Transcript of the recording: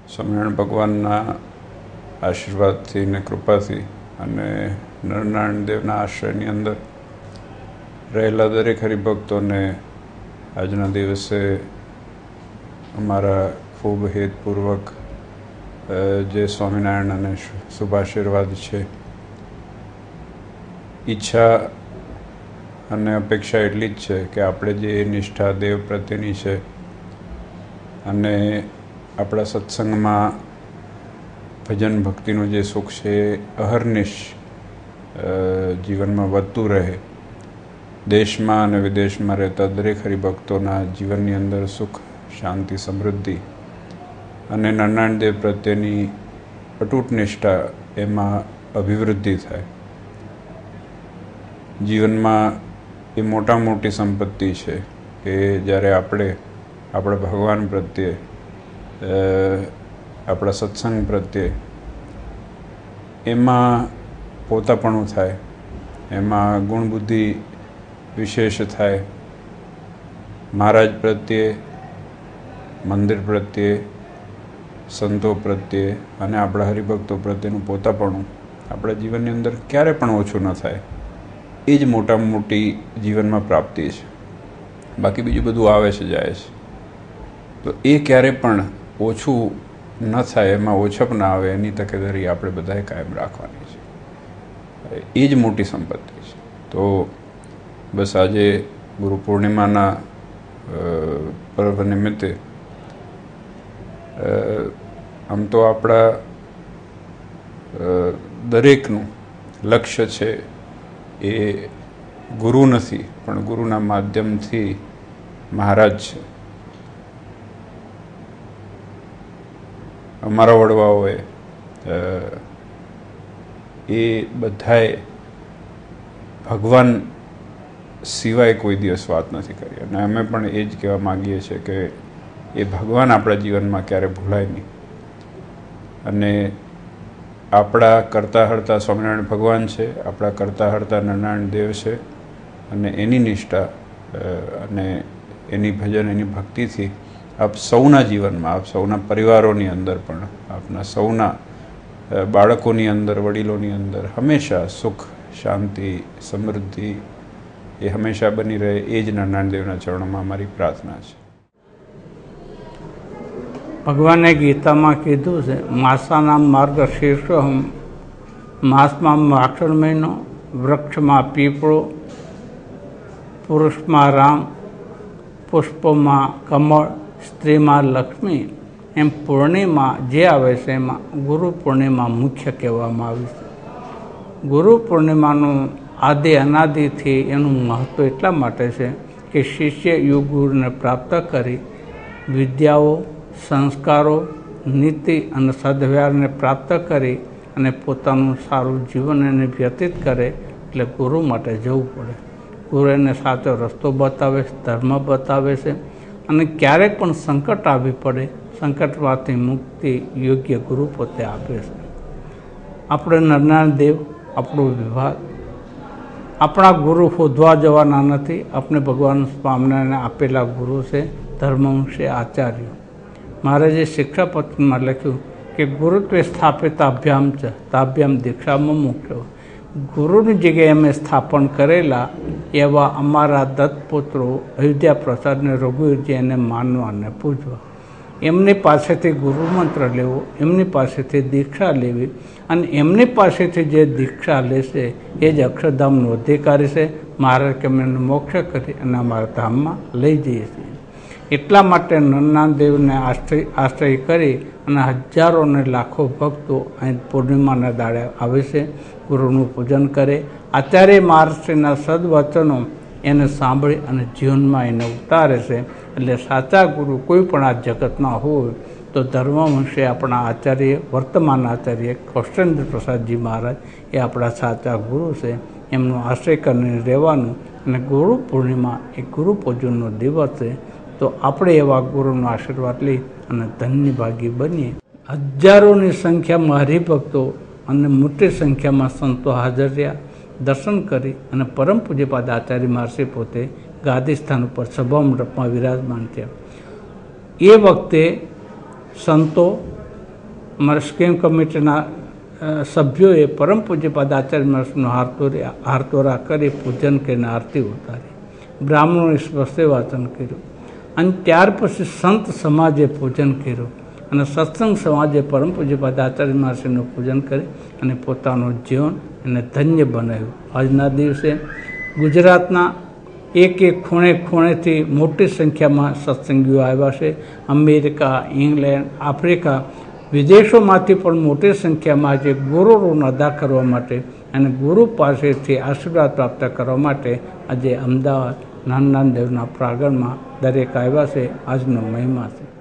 સ્વામિનારાયણ ભગવાનના આશીર્વાદથી ને કૃપાથી અને નરનારાયણ દેવના આશ્રયની અંદર રહેલા દરેક હરિભક્તોને આજના દિવસે અમારા ખૂબ હેતપૂર્વક જે સ્વામિનારાયણ અને શુભાશીર્વાદ છે. ઈચ્છા અને અપેક્ષા એટલી જ છે કે આપણે જે નિષ્ઠા દેવ પ્રત્યેની છે અને આપણા સત્સંગમાં ભજન ભક્તિનું જે સુખ છે એ અહર્નિશ જીવનમાં વધતું રહે. દેશમાં અને વિદેશમાં રહેતા દરેક હરિભક્તોના જીવનની અંદર સુખ, શાંતિ, સમૃદ્ધિ અને નરનારાયણ દેવ પ્રત્યેની અતૂટ નિષ્ઠા એમાં અભિવૃદ્ધિ થાય. જીવનમાં એ મોટી સંપત્તિ છે કે જ્યારે આપણે આપણા ભગવાન પ્રત્યે, આપણા સત્સંગ પ્રત્યે એમાં પોતાપણું થાય, એમાં ગુણબુદ્ધિ વિશેષ થાય. મહારાજ પ્રત્યે, મંદિર પ્રત્યે, સંતો પ્રત્યે અને આપણા હરિભક્તો પ્રત્યેનું પોતાપણું આપણા જીવનની અંદર ક્યારે પણ ઓછું ન થાય. એ જ મોટામાં મોટી જીવનમાં પ્રાપ્તિ છે. બાકી બીજું બધું આવે છે, જાય છે. તો એ ક્યારે પણ ઓછું ન થાય, એમાં ઓછપ ના આવે, એની તકેદારી આપણે બધાએ કાયમ રાખવાની છે. એ જ મોટી સંપત્તિ છે. તો બસ આજે ગુરુ પૂર્ણિમાના પર્વ નિમિત્તે આમ તો આપણા દરેકનું લક્ષ્ય છે એ ગુરુ નથી, પણ ગુરુના માધ્યમથી મહારાજ છે. અમારા વડવાઓએ એ બધાએ ભગવાન સિવાય કોઈ દિવસ વાત નથી કરી અને અમે પણ એ જ કહેવા માગીએ છીએ કે એ ભગવાન આપણા જીવનમાં ક્યારે ભૂલાય નહીં. અને આપણા કરતા હરતા સ્વામિનારાયણ ભગવાન છે, આપણા કરતા હરતા નરનારાયણ દેવ છે અને એની નિષ્ઠા અને એની ભજન, એની ભક્તિથી આપ સૌના જીવનમાં, આપ સૌના પરિવારોની અંદર પણ, આપના સૌના બાળકોની અંદર, વડીલોની અંદર હંમેશા સુખ, શાંતિ, સમૃદ્ધિ એ હંમેશા બની રહે. એ જ નરનારાયણ દેવના ચરણોમાં અમારી પ્રાર્થના છે. ભગવાને ગીતામાં કીધું છે, માસાના માર્ગ શીર્ષોહમ, માસમાં માક્ષર મહિનો, વૃક્ષમાં પીપળો, પુરુષમાં રામ, પુષ્પમાં કમળ, સ્ત્રીમાં લક્ષ્મી. એમ પૂર્ણિમા જે આવે છે એમાં ગુરુ પૂર્ણિમા મુખ્ય કહેવામાં આવી છે. ગુરુ પૂર્ણિમાનું આદિ અનાદિથી એનું મહત્ત્વ એટલા માટે છે કે શિષ્ય યુગ ગુરુને પ્રાપ્ત કરી વિદ્યાઓ, સંસ્કારો, નીતિ અને સદવ્યવહારને પ્રાપ્ત કરી અને પોતાનું સારું જીવન એને વ્યતીત કરે એટલે ગુરુ માટે જવું પડે. ગુરુ એને સાચો રસ્તો બતાવે છે, ધર્મ બતાવે છે અને ક્યારેક પણ સંકટ આવી પડે, સંકટમાંથી મુક્તિ યોગ્ય ગુરુ પોતે આપે છે. આપણે નરનારાયણ દેવ, આપણો વિભાગ, આપણા ગુરુ શોધવા જવાના નથી. આપણે ભગવાન સ્વામિનારાયણને આપેલા ગુરુ છે, ધર્મવંશે આચાર્ય. મહારાજે શિક્ષાપત્રમાં લખ્યું કે ગુરુત્વે સ્થાપિત અભ્યામ છે, તાભ્યામ દીક્ષામાં મુખ્ય. ગુરુની જગ્યાએ અમે સ્થાપન કરેલા એવા અમારા દત્તપુત્રો અયોધ્યા પ્રસાદને રઘુવીરજી એને માનવા અને પૂજવા. એમની પાસેથી ગુરુમંત્ર લેવો, એમની પાસેથી દીક્ષા લેવી અને એમની પાસેથી જે દીક્ષા લેશે એ જ અક્ષરધામનો અધિકારી છે. મહારાજ કે અમને મોક્ષ કરી અને અમારા ધામમાં લઈ જઈએ છીએ. એટલા માટે નરનારાયણ દેવને આશ્રય કરી અને હજારો અને લાખો ભક્તો અહીં પૂર્ણિમાના દાડે આવે છે, ગુરુનું પૂજન કરે. આચાર્ય મહારાજશ્રીના સદવચનો એને સાંભળી અને જીવનમાં એને ઉતારે છે. એટલે સાચા ગુરુ કોઈ પણ આ જગતના હોય તો ધર્મવંશે આપણા આચાર્ય, વર્તમાન આચાર્ય કૌશલેન્દ્ર પ્રસાદજી મહારાજ એ આપણા સાચા ગુરુ છે. એમનો આશ્રય કરીને રહેવાનું. અને ગુરુ પૂર્ણિમા એ ગુરુ પૂજનનો દિવસ છે. તો આપણે એવા ગુરુનો આશીર્વાદ લઈ અને ધન્ય ભાગી બનીએ. હજારોની સંખ્યામાં હરિભક્તો અને મોટી સંખ્યામાં સંતો હાજર રહ્યા. દર્શન કરી અને પરમ પૂજ્યપાદ આચાર્ય મહારાજ પોતે ગાદી સ્થાન ઉપર સભા મંડપમાં વિરાજમાન થયા. એ વખતે સંતો અમારા સ્કીમ કમિટીના સભ્યોએ પરમ પૂજ્યપાદ આચાર્ય મહારાજનું હારતોરા કરી પૂજન કરીને આરતી ઉતારી, બ્રાહ્મણોએ સ્વસ્તે વાચન કર્યું અને ત્યાર પછી સંત સમાજે પૂજન કર્યું અને સત્સંગ સમાજે પરમ પૂજ્યપાદ આચાર્ય મહારાજનું પૂજન કરી અને પોતાનું જીવન એને ધન્ય બનાવ્યું. આજના દિવસે ગુજરાતના એક ખૂણે ખૂણેથી મોટી સંખ્યામાં સત્સંગીઓ આવ્યા છે. અમેરિકા, ઇંગ્લેન્ડ, આફ્રિકા, વિદેશોમાંથી પણ મોટી સંખ્યામાં આજે ગુરુ ઋણ અદા કરવા માટે અને ગુરુ પાસેથી આશીર્વાદ પ્રાપ્ત કરવા માટે આજે અમદાવાદ નાનનાન દેવના પ્રાંગણમાં દરેક આવ્યા છે. આજનો મહિમા છે.